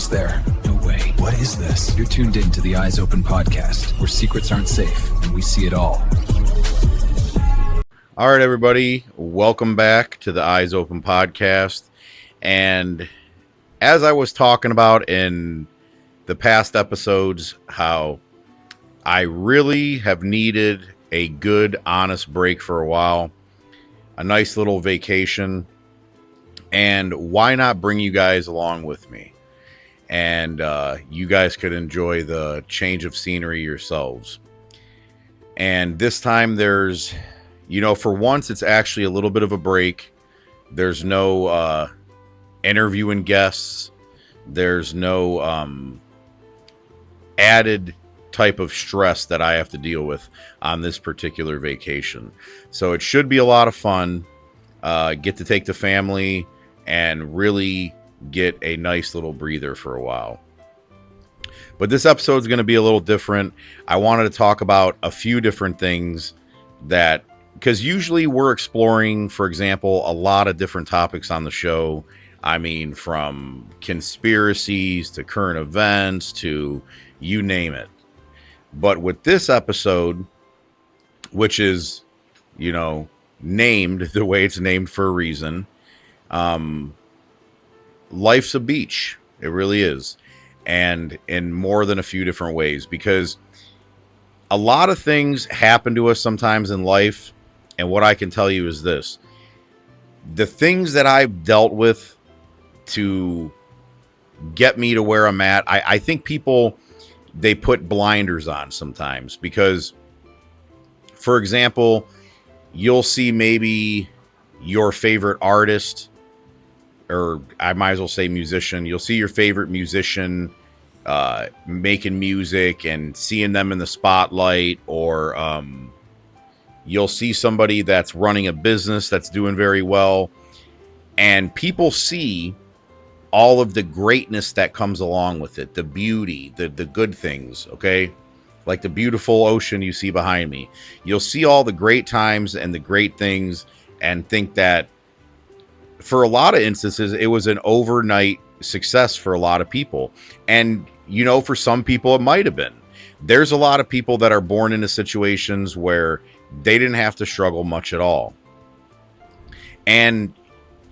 almost there. No way. What is this? You're tuned in to the Eyes Open podcast, where secrets aren't safe and we see it all. All right, everybody. Welcome back to the Eyes Open podcast. And as I was talking about in the past episodes, how I really have needed a good, honest break for a while, a nice little vacation, and why not bring you guys along with me? And you guys could enjoy the change of scenery yourselves. And this time there's, for once, it's actually a little bit of a break. There's no interviewing guests. There's no added type of stress that I have to deal with on this particular vacation. So it should be a lot of fun. Get to take the family and really get a nice little breather for a while. But this episode is going to be a little different. I wanted to talk about a few different things because usually we're exploring, for example, a lot of different topics on the show. I mean, from conspiracies to current events to you name it. But with this episode, which is, named the way it's named for a reason, life's a beach. It really is. And in more than a few different ways, because a lot of things happen to us sometimes in life. And what I can tell you is this: the things that I've dealt with to get me to where I'm at, I think people, they put blinders on sometimes, because, for example, you'll see maybe your favorite artist, or I might as well say musician. You'll see your favorite musician making music and seeing them in the spotlight, or you'll see somebody that's running a business that's doing very well, and people see all of the greatness that comes along with it, the beauty, the good things, okay? Like the beautiful ocean you see behind me. You'll see all the great times and the great things and think that for a lot of instances, it was an overnight success for a lot of people. And, for some people, it might have been. There's a lot of people that are born into situations where they didn't have to struggle much at all. And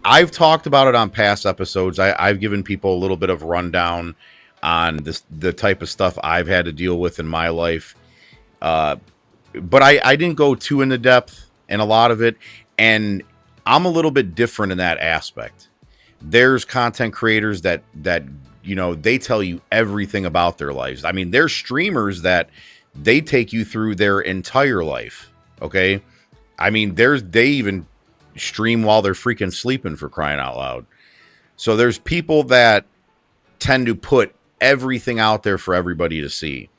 I've talked about it on past episodes. I've given people a little bit of rundown on the type of stuff I've had to deal with in my life. But I didn't go too into depth in a lot of it. And I'm a little bit different in that aspect. There's content creators that they tell you everything about their lives. I mean, there's streamers that they take you through their entire life. Okay. I mean, they even stream while they're freaking sleeping, for crying out loud. So there's people that tend to put everything out there for everybody to see.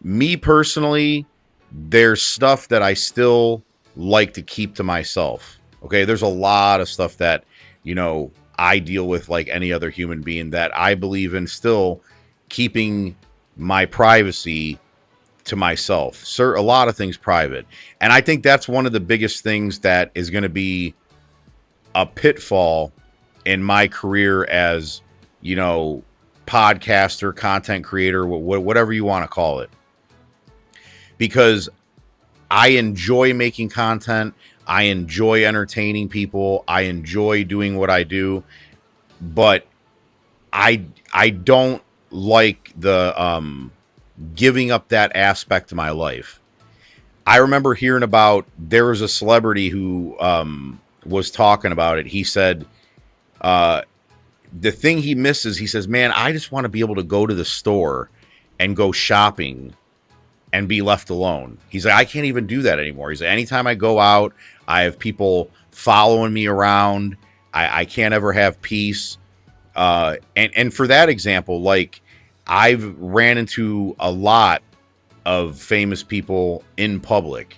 Me personally, there's stuff that I still like to keep to myself. Okay, there's a lot of stuff that, I deal with like any other human being, that I believe in still keeping my privacy to myself. A lot of things private. And I think that's one of the biggest things that is going to be a pitfall in my career as, podcaster, content creator, whatever you want to call it. Because I enjoy making content. I enjoy entertaining people. I enjoy doing what I do, but I don't like the giving up that aspect to my life. I remember hearing about, there was a celebrity who was talking about it. He said the thing he misses, he says, man, I just want to be able to go to the store and go shopping and be left alone. He's like, I can't even do that anymore. He's like, anytime I go out, I have people following me around. I can't ever have peace. And for that example, like, I've ran into a lot of famous people in public,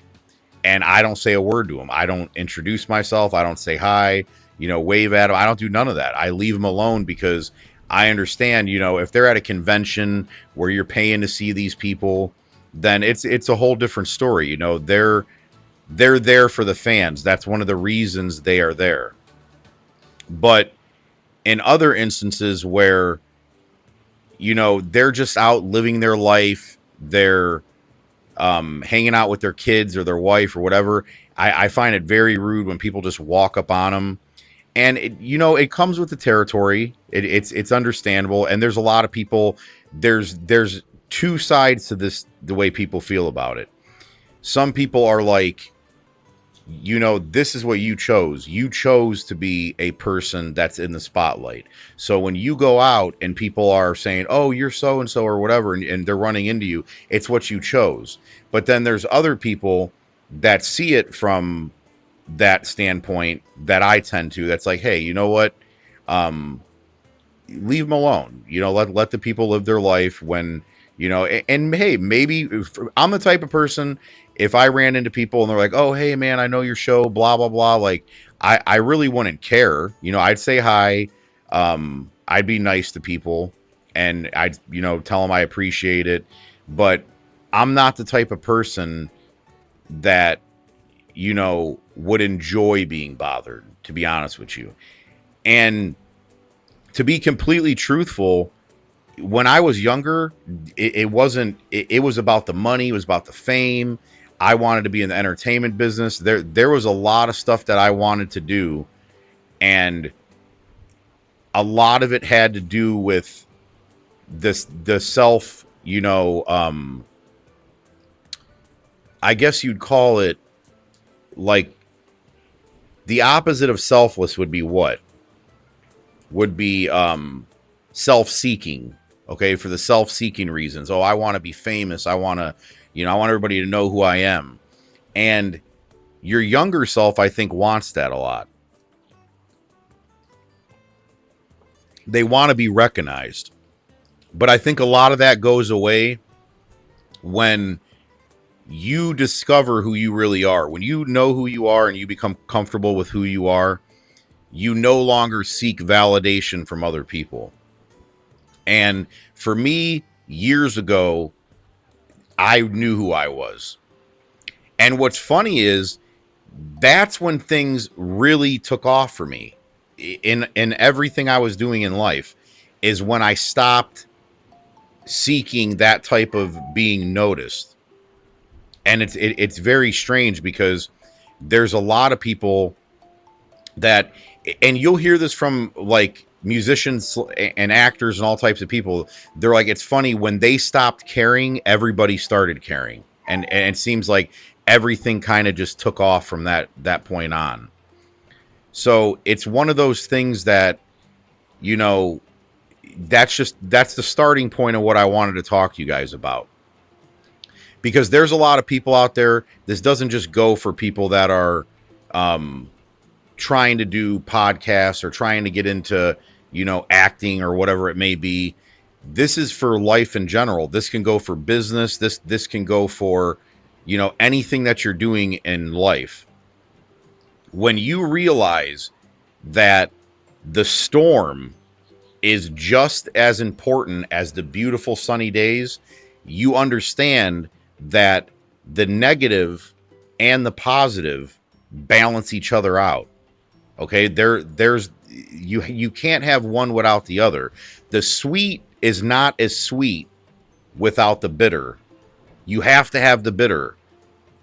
and I don't say a word to them. I don't introduce myself. I don't say hi, wave at them. I don't do none of that. I leave them alone, because I understand, if they're at a convention where you're paying to see these people, then it's a whole different story. They're there for the fans. That's one of the reasons they are there. But in other instances where they're just out living their life. They're hanging out with their kids or their wife or whatever. I find it very rude when people just walk up on them. And it comes with the territory. It's understandable. And there's a lot of people. There's two sides to this, the way people feel about it. Some people are like, this is what you chose. You chose to be a person that's in the spotlight. So when you go out and people are saying, oh, you're so and so or whatever, and they're running into you, it's what you chose. But then there's other people that see it from that standpoint that I tend to. That's like, hey, you know what? Leave them alone. Let the people live their life when, and hey, maybe I'm the type of person, if I ran into people and they're like, oh, hey, man, I know your show, blah, blah, blah. Like, I really wouldn't care. I'd say hi. I'd be nice to people and I'd, tell them I appreciate it. But I'm not the type of person that, would enjoy being bothered, to be honest with you. And to be completely truthful, when I was younger, it wasn't, it was about the money. It was about the fame. I wanted to be in the entertainment business. There was a lot of stuff that I wanted to do. And a lot of it had to do with the self, I guess you'd call it, like, the opposite of selfless would be what? Would be self-seeking. Okay, for the self-seeking reasons. Oh, I want to be famous. I want to, I want everybody to know who I am. And your younger self, I think, wants that a lot. They want to be recognized. But I think a lot of that goes away when you discover who you really are. When you know who you are and you become comfortable with who you are, you no longer seek validation from other people. And for me, years ago, I knew who I was. And what's funny is that's when things really took off for me in everything I was doing in life, is when I stopped seeking that type of being noticed. And it's very strange because there's a lot of people that, and you'll hear this from like musicians and actors and all types of people. They're like, it's funny, when they stopped caring, everybody started caring. And it seems like everything kind of just took off from that point on. So it's one of those things that, that's the starting point of what I wanted to talk to you guys about. Because there's a lot of people out there. This doesn't just go for people that are trying to do podcasts or trying to get into, acting or whatever it may be. This is for life in general. This can go for business. This can go for, anything that you're doing in life. When you realize that the storm is just as important as the beautiful sunny days, you understand that the negative and the positive balance each other out. Okay, there's you can't have one without the other. The sweet is not as sweet without the bitter. You have to have the bitter.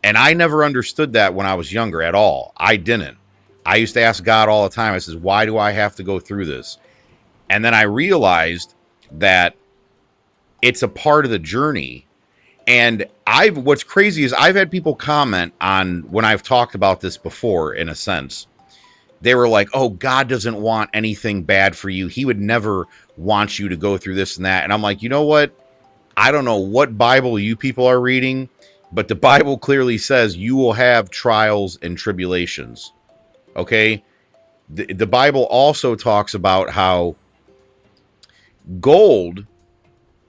And I never understood that when I was younger at all. I didn't. I used to ask God all the time. I says, why do I have to go through this? And then I realized that it's a part of the journey. And what's crazy is I've had people comment on when I've talked about this before, in a sense. They were like, oh, God doesn't want anything bad for you. He would never want you to go through this and that. And I'm like, you know what? I don't know what Bible you people are reading, but the Bible clearly says you will have trials and tribulations. Okay? The Bible also talks about how gold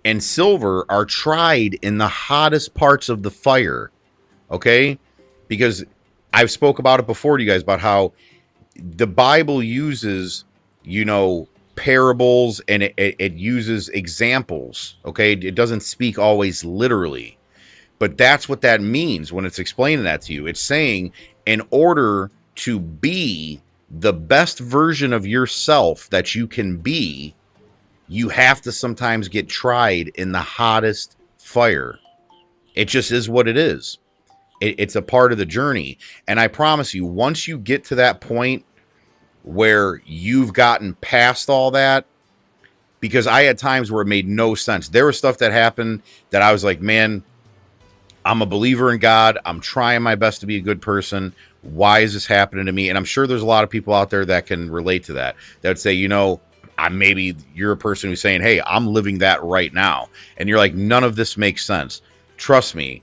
and silver are tried in the hottest parts of the fire. Okay? Because I've spoke about it before to you guys about how the Bible uses, parables, and it uses examples. Okay? It doesn't speak always literally. But that's what that means when it's explaining that to you. It's saying, in order to be the best version of yourself that you can be, You have to sometimes get tried in the hottest fire. It just is what it is. It's a part of the journey. And I promise you, once you get to that point where you've gotten past all that, because I had times where it made no sense. There was stuff that happened that I was like, man, I'm a believer in God. I'm trying my best to be a good person. Why is this happening to me? And I'm sure there's a lot of people out there that can relate to that. That would say, maybe you're a person who's saying, hey, I'm living that right now. And you're like, none of this makes sense. Trust me,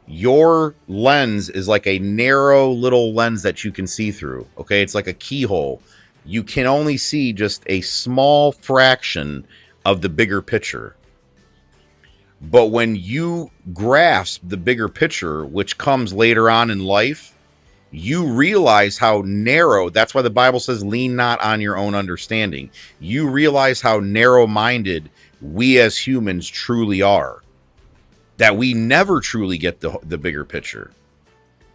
your lens is like a narrow little lens that you can see through. Okay. It's like a keyhole. You can only see just a small fraction of the bigger picture. But when you grasp the bigger picture, which comes later on in life, you realize how narrow. That's why the Bible says, lean not on your own understanding. You realize how narrow-minded we as humans truly are. That we never truly get the bigger picture.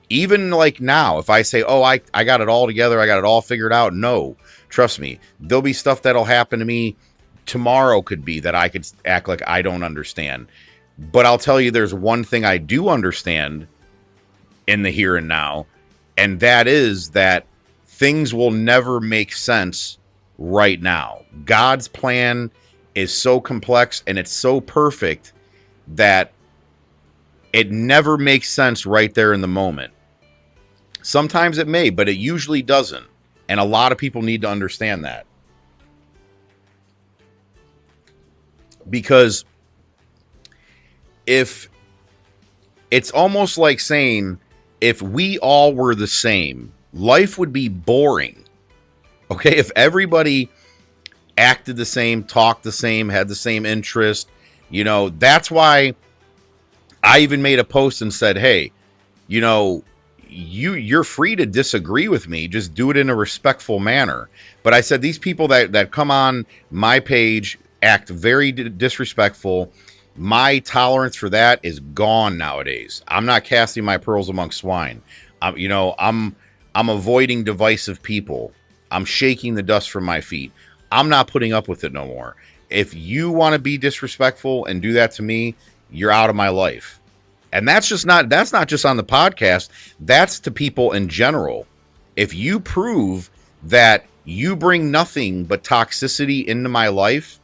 Even like now, if I say, oh, I got it all together, I got it all figured out. No, trust me, there'll be stuff that'll happen to me tomorrow, could be that I could act like I don't understand. But I'll tell you, there's one thing I do understand in the here and now, and that is that things will never make sense right now. God's plan is so complex and it's so perfect that it never makes sense right there in the moment. Sometimes it may, but it usually doesn't. And a lot of people need to understand that. Because if it's almost like saying, if we all were the same, life would be boring. Okay, if everybody acted the same, talked the same, had the same interest, that's why I even made a post and said, hey, you're free to disagree with me, just do it in a respectful manner. But I said, these people that come on my page act very disrespectful. My tolerance for that is gone nowadays. I'm not casting my pearls among swine. I'm avoiding divisive people. I'm shaking the dust from my feet. I'm not putting up with it no more. If you want to be disrespectful and do that to me, you're out of my life. And that's not just on the podcast. That's to people in general. If you prove that you bring nothing but toxicity into my life,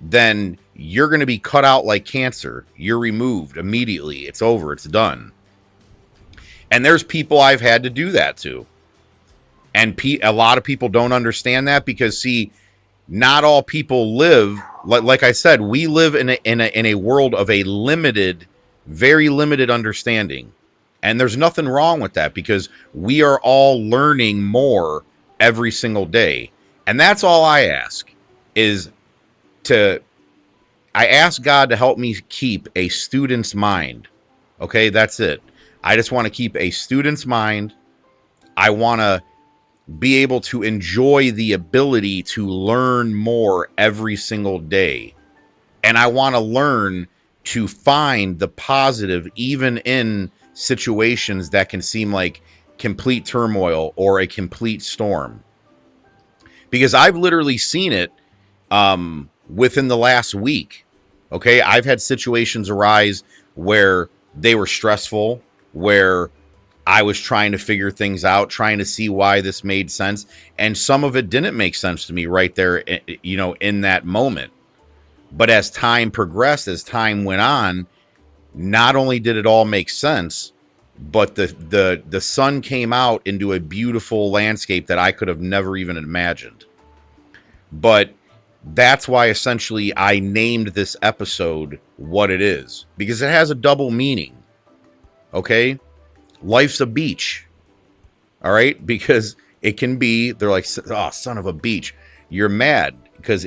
then you're going to be cut out like cancer. You're removed immediately. It's over. It's done. And there's people I've had to do that to. And a lot of people don't understand that because, see, not all people live, like I said, we live in a world of a limited, very limited understanding. And there's nothing wrong with that because we are all learning more every single day. And that's all I ask is I ask God to help me keep a student's mind. Okay, that's it. I just want to keep a student's mind. I want to be able to enjoy the ability to learn more every single day. And I want to learn to find the positive even in situations that can seem like complete turmoil or a complete storm. Because I've literally seen it within the last week. Okay, I've had situations arise where they were stressful, where I was trying to figure things out, trying to see why this made sense. And some of it didn't make sense to me right there, in that moment. But as time progressed, as time went on, not only did it all make sense, but the sun came out into a beautiful landscape that I could have never even imagined. But that's why essentially I named this episode what it is, because it has a double meaning. Okay? Life's a beach. All right? Because it can be, they're like, oh, son of a beach. You're mad because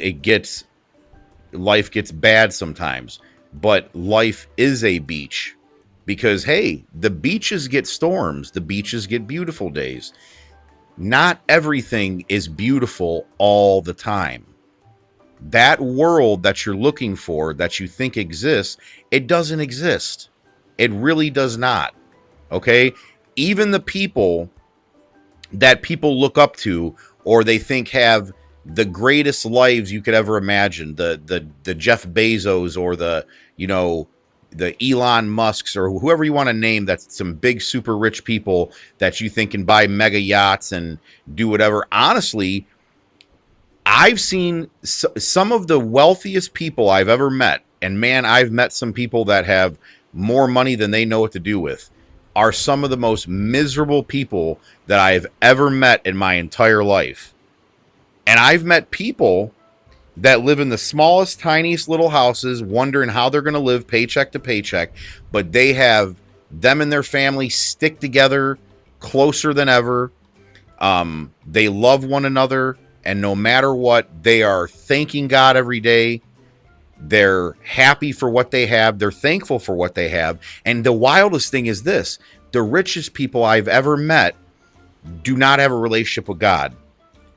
life gets bad sometimes. But life is a beach because, hey, the beaches get storms. The beaches get beautiful days. Not everything is beautiful all the time. That world that you're looking for, that you think exists, it doesn't exist. It really does not. Okay? Even the people that people look up to or they think have the greatest lives you could ever imagine, the Jeff Bezos or the, you know, the Elon Musks or whoever you want to name, that's some big super rich people that you think can buy mega yachts and do whatever. Honestly, I've seen some of the wealthiest people I've ever met, and man, I've met some people that have more money than they know what to do with, are some of the most miserable people that I've ever met in my entire life. And I've met people that live in the smallest, tiniest little houses, wondering how they're going to live paycheck to paycheck, but they have them and their family stick together closer than ever. They love one another, and no matter what, they are thanking God every day. They're happy for what they have. They're thankful for what they have. And the wildest thing is this: the richest people I've ever met do not have a relationship with God.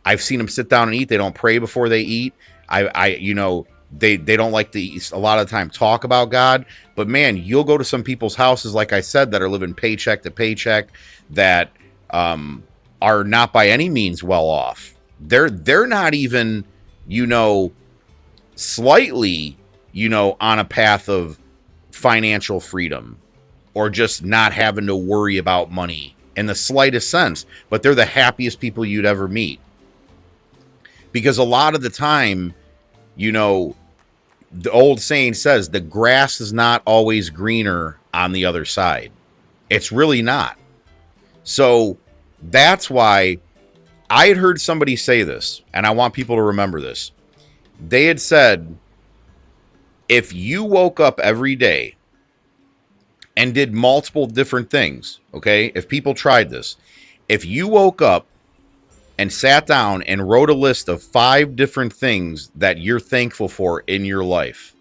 I've seen them sit down and eat. They don't pray before they eat. You know, they don't like to a lot of the time talk about God. But man, you'll go to some people's houses, like I said, that are living paycheck to paycheck, that are not by any means well off. They're not even, you know, slightly, you know, on a path of financial freedom or just not having to worry about money in the slightest sense. But they're the happiest people you'd ever meet. Because a lot of the time, you know, the old saying says the grass is not always greener on the other side. It's really not. So that's why I had heard somebody say this, and I want people to remember this. They had said, if you woke up every day and did multiple different things, okay, if people tried this, if you woke up and sat down and wrote a list of 5 different things that you're thankful for in your life,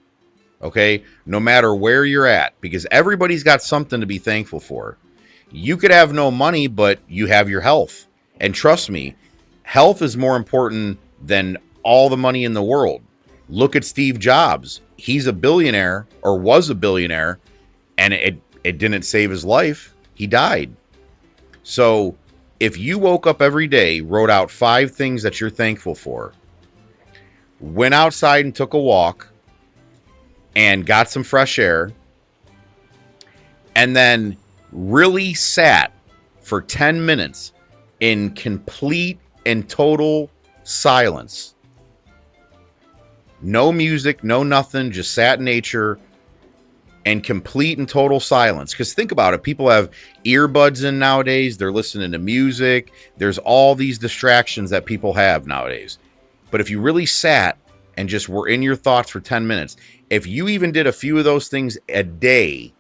okay, no matter where you're at, because everybody's got something to be thankful for. You could have no money, but you have your health. And trust me, health is more important than all the money in the world. Look at Steve Jobs. He's a billionaire, or was a billionaire, and it didn't save his life. He died. So if you woke up every day, wrote out 5 things that you're thankful for, went outside and took a walk and got some fresh air, and then really sat for 10 minutes in complete and total silence, no music, no nothing, just sat in nature and complete and total silence. Because think about it, people have earbuds in nowadays, they're listening to music, there's all these distractions that people have nowadays. But if you really sat and just were in your thoughts for 10 minutes, if you even did a few of those things a day,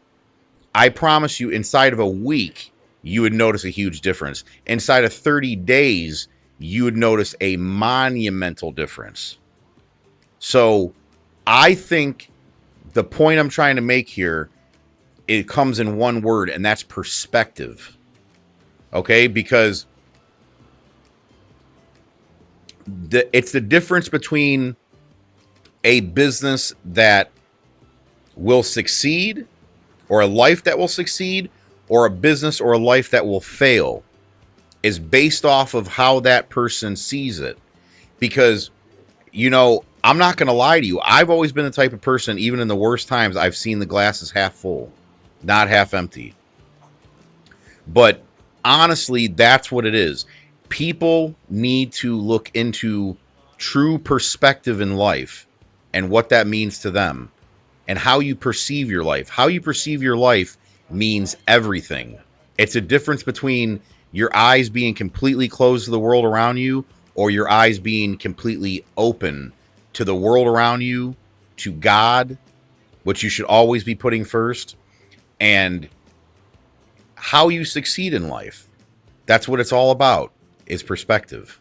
I promise you, inside of a week, you would notice a huge difference. Inside of 30 days, you would notice a monumental difference. So I think the point I'm trying to make here, it comes in one word, and that's perspective. Okay? Because it's the difference between a business that will succeed, or a life that will succeed, or a business or a life that will fail, is based off of how that person sees it. Because, you know, I'm not going to lie to you. I've always been the type of person, even in the worst times, I've seen the glass as half full, not half empty. But honestly, that's what it is. People need to look into true perspective in life and what that means to them and how you perceive your life. How you perceive your life means everything. It's a difference between your eyes being completely closed to the world around you, or your eyes being completely open to the world around you, to God, which you should always be putting first, and how you succeed in life. That's what it's all about, is perspective.